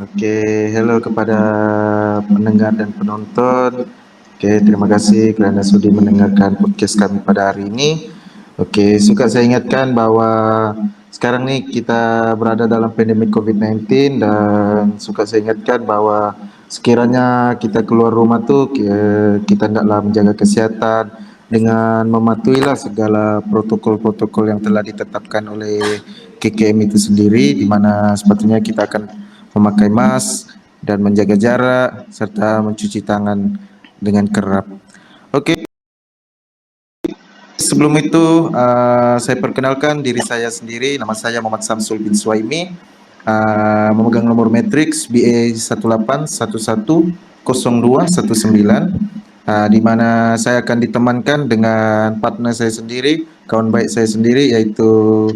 Oke, hello kepada pendengar dan penonton. Oke, terima kasih kerana sudi mendengarkan podcast kami pada hari ini. Oke, suka saya ingatkan bahwa sekarang nih kita berada dalam pandemi COVID-19 dan suka saya ingatkan bahwa sekiranya kita keluar rumah tuh kita hendaklah menjaga kesihatan dengan mematuhilah segala protokol-protokol yang telah ditetapkan oleh KKM itu sendiri, di mana sepatutnya kita akan memakai mask dan menjaga jarak serta mencuci tangan dengan kerap. Oke, sebelum itu saya perkenalkan diri saya sendiri. Nama saya Muhammad Samsul bin Suaimi, memegang nomor matriks BA 18110219, di mana saya akan ditemankan dengan partner saya sendiri, kawan baik saya sendiri, yaitu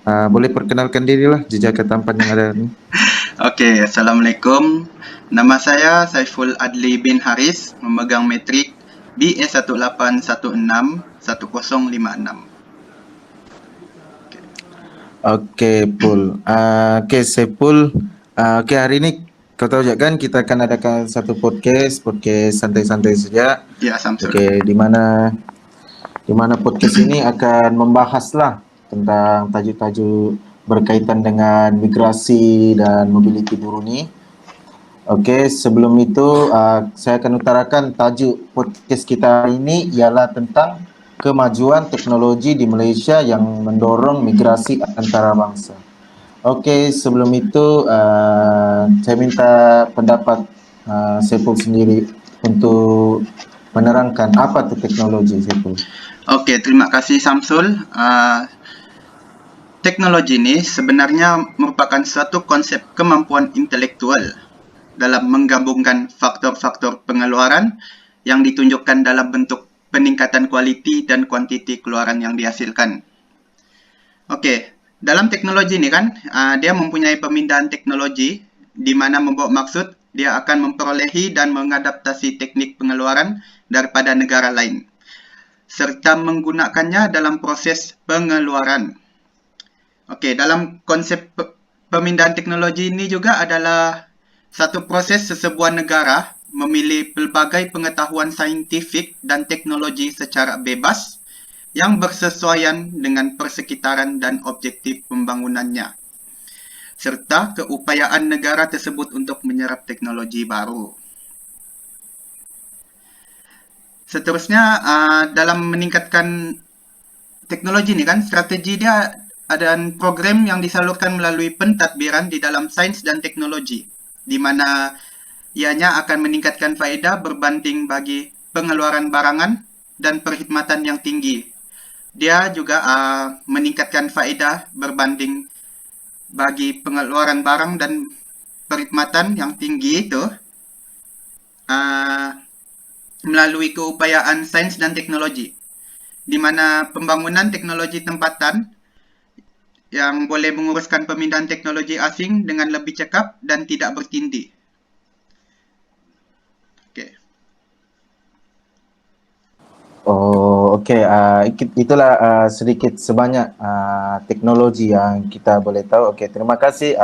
boleh perkenalkan dirilah jejak ketampan yang ada ini. Oke, Assalamualaikum. Nama saya Saiful Adli bin Haris, memegang metrik BA 18161056. Oke, Pul. Oke, Sepul. Oke, hari ini kau tahu juga kan kita akan adakan satu podcast santai-santai saja. Ya, Samsul. Oke, di mana podcast ini akan membahaslah tentang tajuk-tajuk berkaitan dengan migrasi dan mobility buruh ni. Oke, sebelum itu saya akan utarakan tajuk podcast kita hari ini ialah tentang kemajuan teknologi di Malaysia yang mendorong migrasi antarabangsa. Oke, sebelum itu saya minta pendapat Saiful sendiri untuk menerangkan apa itu teknologi, Saiful. Oke, terima kasih Samsul. Teknologi ini sebenarnya merupakan suatu konsep kemampuan intelektual dalam menggabungkan faktor-faktor pengeluaran yang ditunjukkan dalam bentuk peningkatan kualiti dan kuantiti keluaran yang dihasilkan. Oke, dalam teknologi ini kan, dia mempunyai pemindahan teknologi di mana membawa maksud dia akan memperolehi dan mengadaptasi teknik pengeluaran daripada negara lain, serta menggunakannya dalam proses pengeluaran. Oke, dalam konsep pemindahan teknologi ini juga adalah satu proses sesebuah negara memilih pelbagai pengetahuan saintifik dan teknologi secara bebas yang bersesuaian dengan persekitaran dan objektif pembangunannya, serta keupayaan negara tersebut untuk menyerap teknologi baru. Seterusnya, dalam meningkatkan teknologi ini kan, strategi dia ada program yang disalurkan melalui pentadbiran di dalam sains dan teknologi, di mana ianya akan meningkatkan faedah berbanding bagi pengeluaran barangan dan perkhidmatan yang tinggi. Dia juga meningkatkan faedah berbanding bagi pengeluaran barang dan perkhidmatan yang tinggi itu melalui keupayaan sains dan teknologi, di mana pembangunan teknologi tempatan yang boleh menguruskan pemindahan teknologi asing dengan lebih cekap dan tidak bertindih. Okey. Oh, okey. Itulah sedikit sebanyak teknologi yang kita boleh tahu. Okey, terima kasih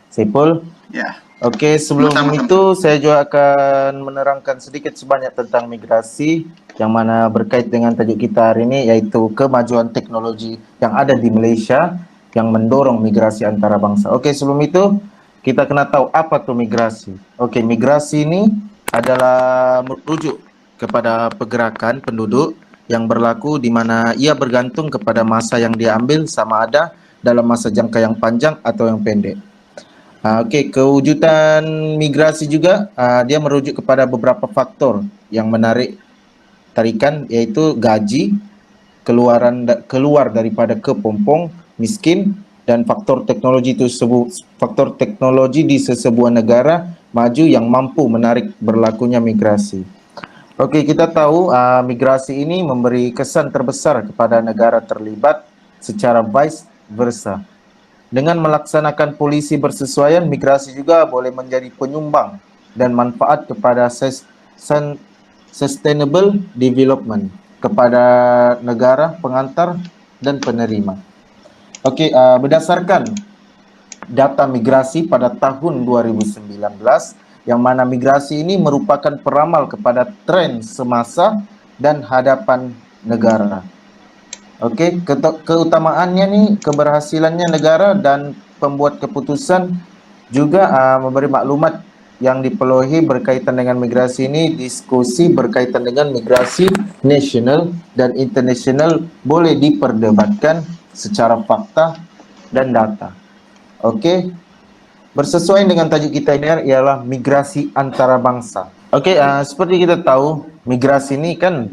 Saiful. Ya. Okey, sebelum itu saya juga akan menerangkan sedikit sebanyak tentang migrasi yang mana berkait dengan tajuk kita hari ini, iaitu kemajuan teknologi yang ada di Malaysia yang mendorong migrasi antarabangsa. Okey, sebelum itu kita kena tahu apa tu migrasi. Okey, migrasi ini adalah merujuk kepada pergerakan penduduk yang berlaku di mana ia bergantung kepada masa yang diambil, sama ada dalam masa jangka yang panjang atau yang pendek. Okey, kewujudan migrasi juga dia merujuk kepada beberapa faktor yang menarik tarikan, iaitu gaji, keluar daripada kepompong, miskin, dan faktor teknologi di sesebuah negara maju yang mampu menarik berlakunya migrasi. Okey, kita tahu migrasi ini memberi kesan terbesar kepada negara terlibat secara vice versa. Dengan melaksanakan polisi bersesuaian, migrasi juga boleh menjadi penyumbang dan manfaat kepada sustainable development kepada negara pengantar dan penerima. Okey, berdasarkan data migrasi pada tahun 2019, yang mana migrasi ini merupakan peramal kepada tren semasa dan hadapan negara. Oke, keutamaannya nih, keberhasilannya negara dan pembuat keputusan juga memberi maklumat yang dipenuhi berkaitan dengan migrasi ini. Diskusi berkaitan dengan migrasi nasional dan internasional boleh diperdebatkan secara fakta dan data. Oke, bersesuaian dengan tajuk kita ini ialah migrasi antarabangsa. Oke, seperti kita tahu, migrasi ini kan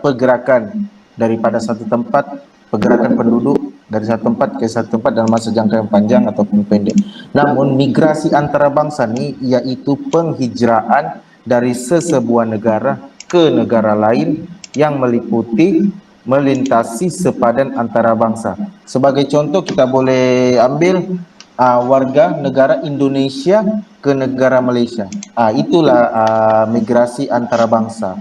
pergerakan daripada satu tempat, pergerakan penduduk dari satu tempat ke satu tempat dalam masa jangka yang panjang ataupun pendek. Namun migrasi antarabangsa ini yaitu penghijraan dari sesebuah negara ke negara lain yang meliputi melintasi sepadan antarabangsa. Sebagai contoh kita boleh ambil warga negara Indonesia ke negara Malaysia. Itulah migrasi antarabangsa.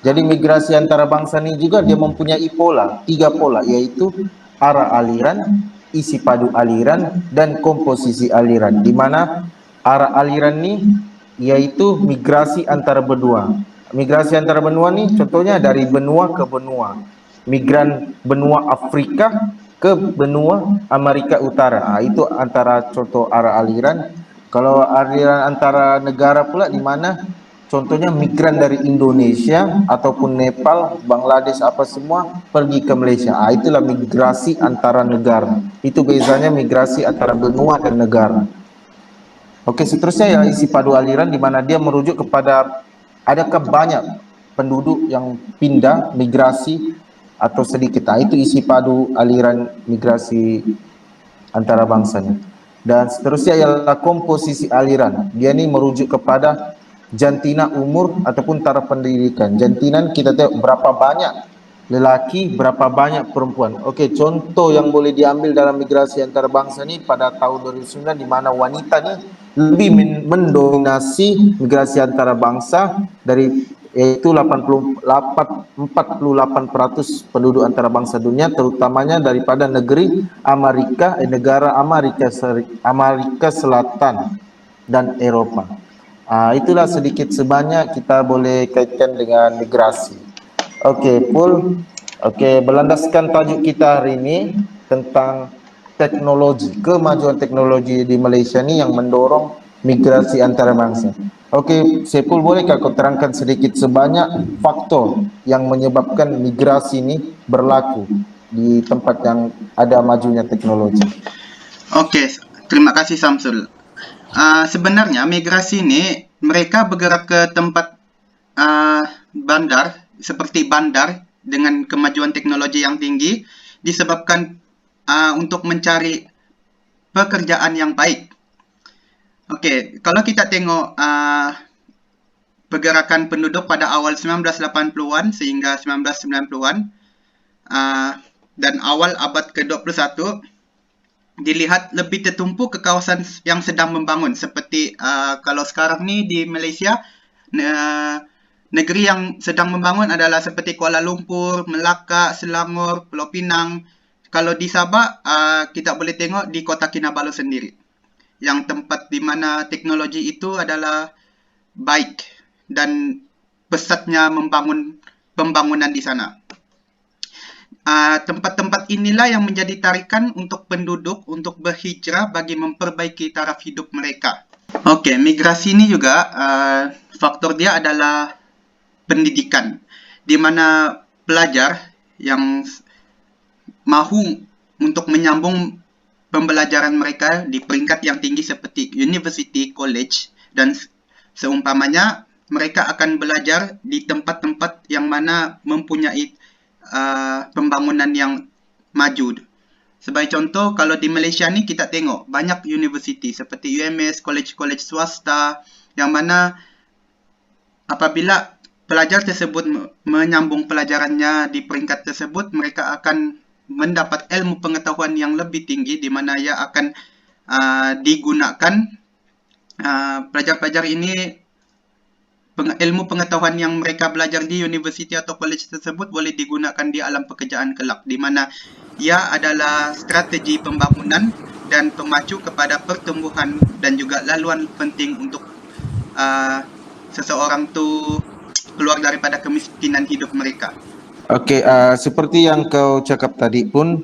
Jadi migrasi antarabangsa ini juga dia mempunyai pola, 3 pola, yaitu arah aliran, isi padu aliran, dan komposisi aliran. Di mana arah aliran ini yaitu migrasi antara benua. Migrasi antara benua ini contohnya dari benua ke benua. Migran benua Afrika ke benua Amerika Utara. Itu antara contoh arah aliran. Kalau aliran antara negara pula di mana contohnya migran dari Indonesia ataupun Nepal, Bangladesh apa semua pergi ke Malaysia. Itulah migrasi antara negara. Itu biasanya migrasi antara benua dan negara. Oke, seterusnya ya isi padu aliran di mana dia merujuk kepada adakah banyak penduduk yang pindah migrasi atau sedikit. Itu isi padu aliran migrasi antarabangsanya. Dan seterusnya ialah komposisi aliran. Dia ini merujuk kepada jantina umur ataupun taraf pendidikan. Jantina kita tengok berapa banyak lelaki, berapa banyak perempuan. Okey, contoh yang boleh diambil dalam migrasi antarabangsa ni pada tahun 2009 di mana wanita ni lebih mendominasi migrasi antarabangsa dari yaitu 48% penduduk antarabangsa dunia, terutamanya daripada negeri negara Amerika Selatan dan Eropah. Itulah sedikit sebanyak kita boleh kaitkan dengan migrasi. Okey, Paul. Okey, berlandaskan tajuk kita hari ini tentang teknologi, kemajuan teknologi di Malaysia ni yang mendorong migrasi antarabangsa. Okey, Sepul, bolehkah kau terangkan sedikit sebanyak faktor yang menyebabkan migrasi ini berlaku di tempat yang ada majunya teknologi? Okey, terima kasih Samsul. Sebenarnya migrasi ini mereka bergerak ke tempat bandar, seperti bandar dengan kemajuan teknologi yang tinggi disebabkan untuk mencari pekerjaan yang baik. Okey, kalau kita tengok pergerakan penduduk pada awal 1980-an sehingga 1990-an dan awal abad ke-21, dilihat lebih tertumpu ke kawasan yang sedang membangun. Seperti kalau sekarang ni di Malaysia, negeri yang sedang membangun adalah seperti Kuala Lumpur, Melaka, Selangor, Pulau Pinang. Kalau di Sabah, kita boleh tengok di Kota Kinabalu sendiri, yang tempat di mana teknologi itu adalah baik dan pesatnya pembangunan di sana. Tempat-tempat inilah yang menjadi tarikan untuk penduduk untuk berhijrah bagi memperbaiki taraf hidup mereka. Okey, migrasi ini juga faktor dia adalah pendidikan, di mana pelajar yang mahu untuk menyambung pembelajaran mereka di peringkat yang tinggi seperti university, college dan seumpamanya, mereka akan belajar di tempat-tempat yang mana mempunyai pembangunan yang maju. Sebagai contoh, kalau di Malaysia ni kita tengok banyak universiti seperti UMS, college-college swasta yang mana apabila pelajar tersebut menyambung pelajarannya di peringkat tersebut, mereka akan mendapat ilmu pengetahuan yang lebih tinggi di mana ia akan digunakan pelajar-pelajar ini ilmu pengetahuan yang mereka belajar di universiti atau college tersebut boleh digunakan di alam pekerjaan kelak, di mana ia adalah strategi pembangunan dan pemacu kepada pertumbuhan dan juga laluan penting untuk seseorang tu keluar daripada kemiskinan hidup mereka. Okey, seperti yang kau cakap tadi pun,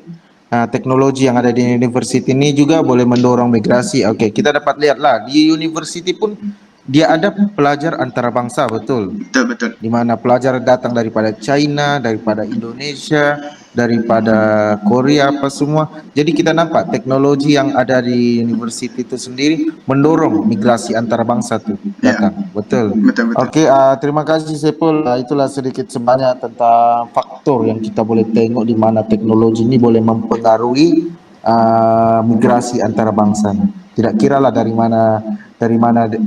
teknologi yang ada di universiti ini juga boleh mendorong migrasi. Okey, kita dapat lihatlah di universiti pun dia ada pelajar antarabangsa, betul? Betul. Di mana pelajar datang daripada China, daripada Indonesia, daripada Korea apa semua. Jadi kita nampak teknologi yang ada di universiti itu sendiri mendorong migrasi antarabangsa itu Ya, datang. Betul. betul. Okey, terima kasih Sepul. Itulah sedikit sebanyak tentang faktor yang kita boleh tengok di mana teknologi ini boleh mempengaruhi migrasi antarabangsa. Tidak kiralah dari mana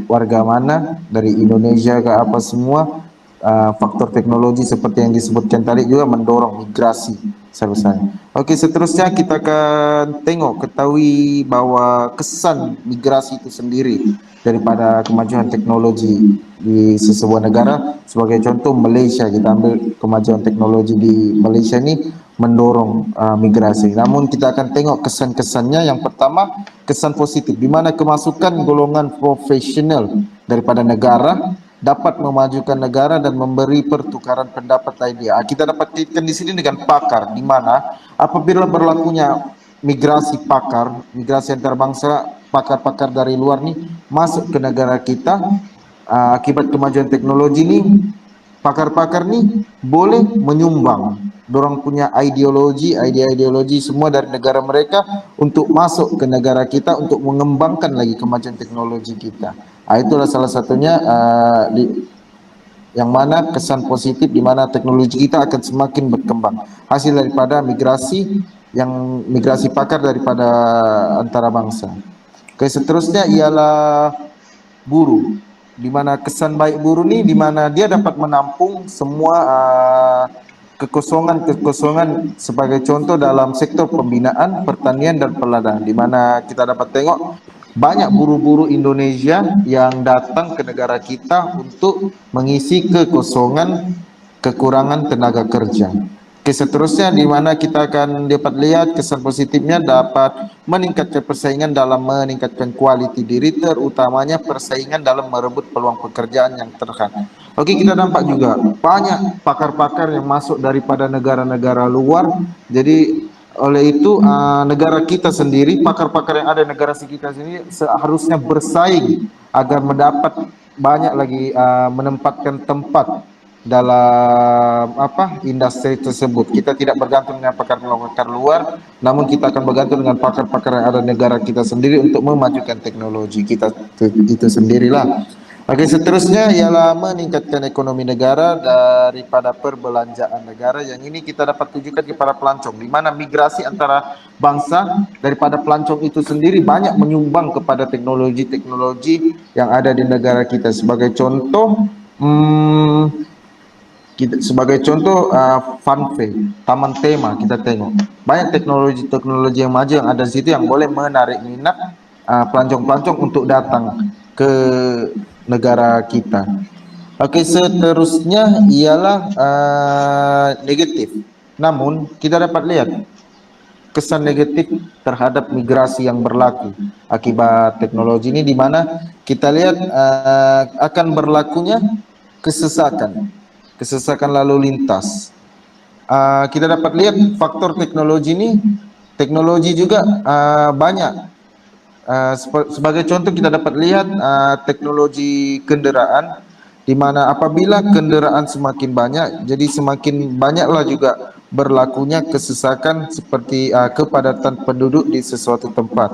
warga mana, dari Indonesia ke apa semua, faktor teknologi seperti yang disebutkan tadi juga mendorong migrasi sebesar. Okey, seterusnya kita akan ketahui bahawa kesan migrasi itu sendiri daripada kemajuan teknologi di sesebuah negara. Sebagai contoh Malaysia, kita ambil kemajuan teknologi di Malaysia ni mendorong migrasi. Namun kita akan tengok kesan-kesannya. Yang pertama, kesan positif di mana kemasukan golongan profesional daripada negara dapat memajukan negara dan memberi pertukaran pendapat idea. Kita dapat kaitkan di sini dengan pakar, di mana apabila berlakunya migrasi pakar, migrasi antarabangsa, pakar-pakar dari luar ni masuk ke negara kita, akibat kemajuan teknologi ni, pakar-pakar ni boleh menyumbang dorang punya ideologi, ideologi semua dari negara mereka untuk masuk ke negara kita untuk mengembangkan lagi kemajuan teknologi kita. Itulah salah satunya yang mana kesan positif di mana teknologi kita akan semakin berkembang hasil daripada migrasi pakar daripada antarabangsa. Oke, seterusnya ialah buruh, di mana kesan baik buruh ni di mana dia dapat menampung semua kekosongan sebagai contoh dalam sektor pembinaan, pertanian dan perladang, di mana kita dapat tengok banyak buruh-buruh Indonesia yang datang ke negara kita untuk mengisi kekurangan tenaga kerja. Oke, seterusnya di mana kita akan dapat lihat kesan positifnya dapat meningkatkan persaingan dalam meningkatkan kualiti diri, terutamanya persaingan dalam merebut peluang pekerjaan yang terhad. Oke, kita nampak juga banyak pakar-pakar yang masuk daripada negara-negara luar. Jadi oleh itu negara kita sendiri, pakar-pakar yang ada di negara kita sendiri seharusnya bersaing agar mendapat banyak lagi menempatkan tempat dalam industri tersebut. Kita tidak bergantung dengan pakar-pakar luar, namun kita akan bergantung dengan pakar-pakar yang ada di negara kita sendiri untuk memajukan teknologi kita itu sendirilah. Oke, seterusnya ialah meningkatkan ekonomi negara daripada perbelanjaan negara. Yang ini kita dapat tunjukkan kepada pelancong, di mana migrasi antara bangsa daripada pelancong itu sendiri banyak menyumbang kepada teknologi-teknologi yang ada di negara kita. Sebagai contoh, Funfair, Taman Tema, kita tengok banyak teknologi-teknologi yang maju yang ada di situ yang boleh menarik minat pelancong-pelancong untuk datang ke negara kita. Oke, seterusnya ialah negatif. Namun kita dapat lihat kesan negatif terhadap migrasi yang berlaku akibat teknologi ini, di mana kita lihat akan berlakunya kesesakan lalu lintas. Kita dapat lihat faktor teknologi ini, teknologi juga banyak. Sebagai contoh kita dapat lihat teknologi kenderaan, di mana apabila kenderaan semakin banyak, jadi semakin banyaklah juga berlakunya kesesakan seperti kepadatan penduduk di sesuatu tempat.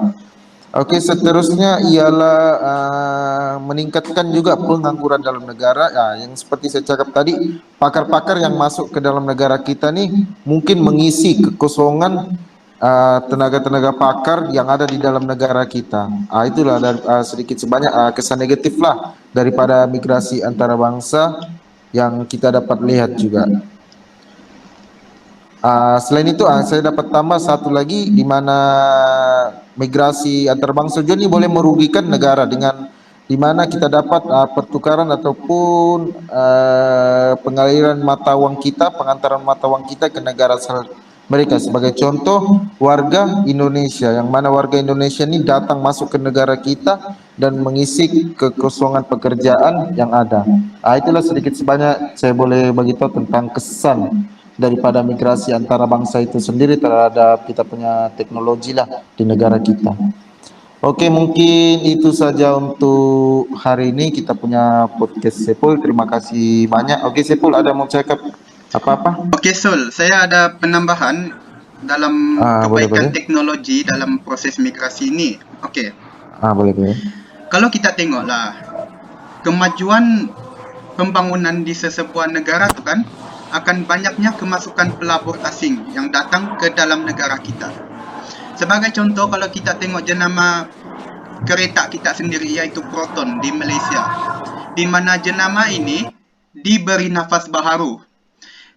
Oke, seterusnya ialah meningkatkan juga pengangguran dalam negara. Yang seperti saya cakap tadi, pakar-pakar yang masuk ke dalam negara kita ni mungkin mengisi kekosongan tenaga-tenaga pakar yang ada di dalam negara kita. Itulah sedikit sebanyak kesan negatif lah daripada migrasi antarabangsa yang kita dapat lihat juga. Selain itu, saya dapat tambah satu lagi, di mana migrasi antarabangsa juga ini boleh merugikan negara, dengan di mana kita dapat pertukaran ataupun pengaliran mata wang kita, pengantaran mata wang kita ke negara mereka. Sebagai contoh, warga Indonesia, yang mana warga Indonesia ini datang masuk ke negara kita dan mengisi kekosongan pekerjaan yang ada. Itulah sedikit sebanyak saya boleh bagi tahu tentang kesan daripada migrasi antara bangsa itu sendiri terhadap kita punya teknologi lah di negara kita. Oke, mungkin itu saja untuk hari ini kita punya podcast Sepul. Terima kasih banyak. Oke, Sepul, ada mau cakap apa-apa? Oke, Sul, saya ada penambahan dalam Boleh, perbaikan boleh. teknologi dalam proses migrasi ini. Oke, Boleh, boleh. kalau kita tengoklah kemajuan pembangunan di sesebuah negara tu kan akan banyaknya kemasukan pelabur asing yang datang ke dalam negara kita. Sebagai contoh, kalau kita tengok jenama kereta kita sendiri iaitu Proton di Malaysia, di mana jenama ini diberi nafas baharu,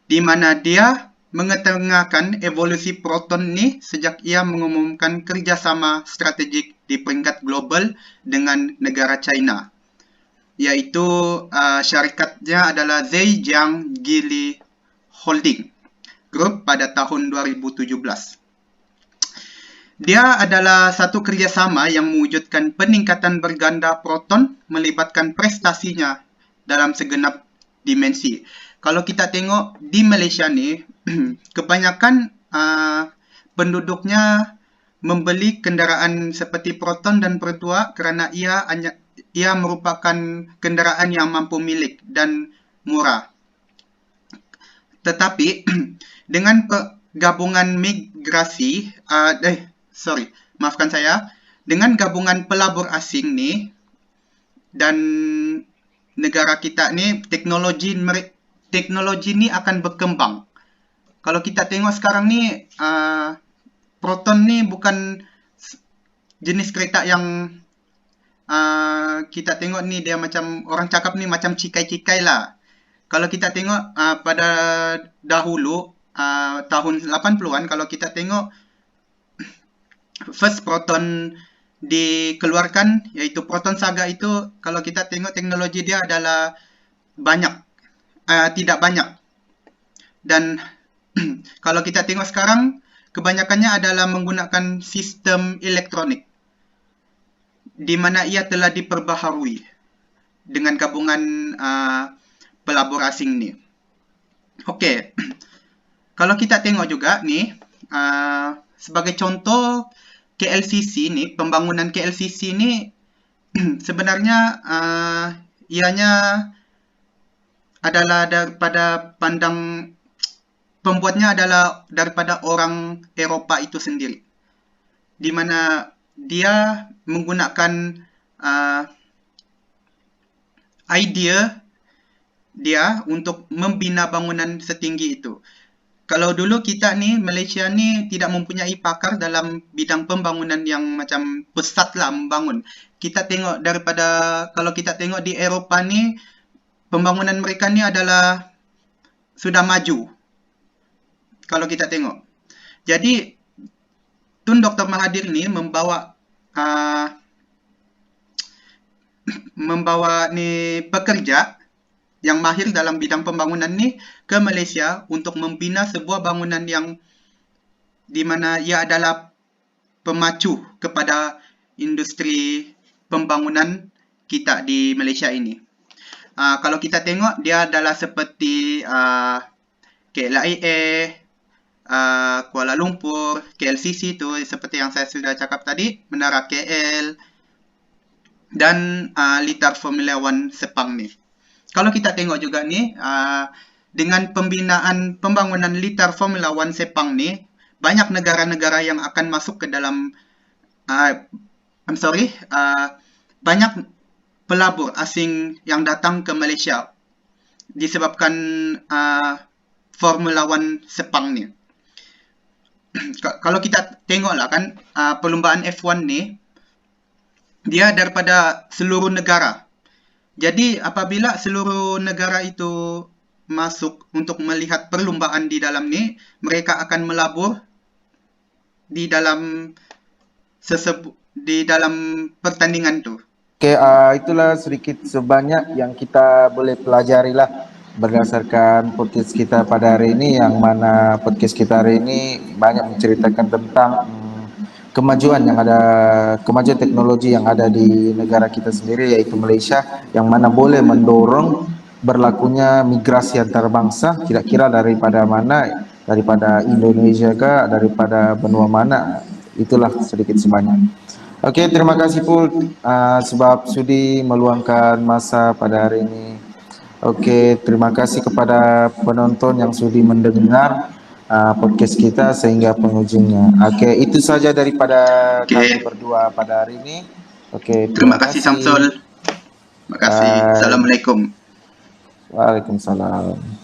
di mana dia mengetengahkan evolusi Proton ni sejak ia mengumumkan kerjasama strategik di peringkat global dengan negara China, yaitu syarikatnya adalah Zhejiang Geely Holding Group pada tahun 2017. Dia adalah satu kerjasama yang mewujudkan peningkatan berganda proton melibatkan prestasinya dalam segenap dimensi. Kalau kita tengok di Malaysia ni, kebanyakan penduduknya membeli kenderaan seperti Proton dan Pertua kerana ia merupakan kenderaan yang mampu milik dan murah. Tetapi dengan gabungan migrasi, maafkan saya, dengan gabungan pelabur asing ni dan negara kita ni, teknologi ni akan berkembang. Kalau kita tengok sekarang ni, Proton ni bukan jenis kereta yang kita tengok ni dia macam, orang cakap ni macam cikai-cikai lah. Kalau kita tengok pada dahulu, tahun 80-an, kalau kita tengok first Proton dikeluarkan, iaitu Proton Saga itu, kalau kita tengok teknologi dia adalah tidak banyak. Dan kalau kita tengok sekarang, kebanyakannya adalah menggunakan sistem elektronik, di mana ia telah diperbaharui dengan gabungan pelabur asing ni. Okey, kalau kita tengok juga ni, sebagai contoh KLCC ni, pembangunan KLCC ni sebenarnya ianya adalah daripada pembuatnya adalah daripada orang Eropah itu sendiri, di mana dia menggunakan idea dia untuk membina bangunan setinggi itu. Kalau dulu kita ni, Malaysia ni tidak mempunyai pakar dalam bidang pembangunan yang macam pesat lah membangun. Kita tengok kalau kita tengok di Eropah ni, pembangunan mereka ni adalah sudah maju. Kalau kita tengok. Jadi, Tun Dr. Mahathir ni membawa ni pekerja yang mahir dalam bidang pembangunan ni ke Malaysia untuk membina sebuah bangunan yang di mana ia adalah pemacu kepada industri pembangunan kita di Malaysia ini. Kalau kita tengok, dia adalah seperti KLIA, Kuala Lumpur, KLCC tu seperti yang saya sudah cakap tadi, Menara KL dan Litar Formula 1 Sepang ni. Kalau kita tengok juga ni, dengan pembangunan Litar Formula 1 Sepang ni, banyak negara-negara yang akan masuk ke dalam, banyak pelabur asing yang datang ke Malaysia disebabkan Formula 1 Sepang ni. Kalau kita tengok lah kan, perlumbaan F1 ni, dia daripada seluruh negara. Jadi apabila seluruh negara itu masuk untuk melihat perlumbaan di dalam ni, mereka akan melabur di dalam pertandingan tu. Oke, itulah sedikit sebanyak yang kita boleh pelajari lah berdasarkan podcast kita pada hari ini, yang mana podcast kita hari ini banyak menceritakan tentang kemajuan yang ada, kemajuan teknologi yang ada di negara kita sendiri yaitu Malaysia, yang mana boleh mendorong berlakunya migrasi antar bangsa, kira-kira daripada mana, daripada Indonesia kah, daripada benua mana, itulah sedikit sebanyak. Oke, terima kasih Pul sebab sudi meluangkan masa pada hari ini. Oke, terima kasih kepada penonton yang sudi mendengar podcast kita sehingga penghujungnya. Oke, itu saja daripada kami Oke, berdua pada hari ini. Oke, terima terima kasih Samsul. kasih. Terima kasih. Bye. Assalamualaikum. Waalaikumsalam.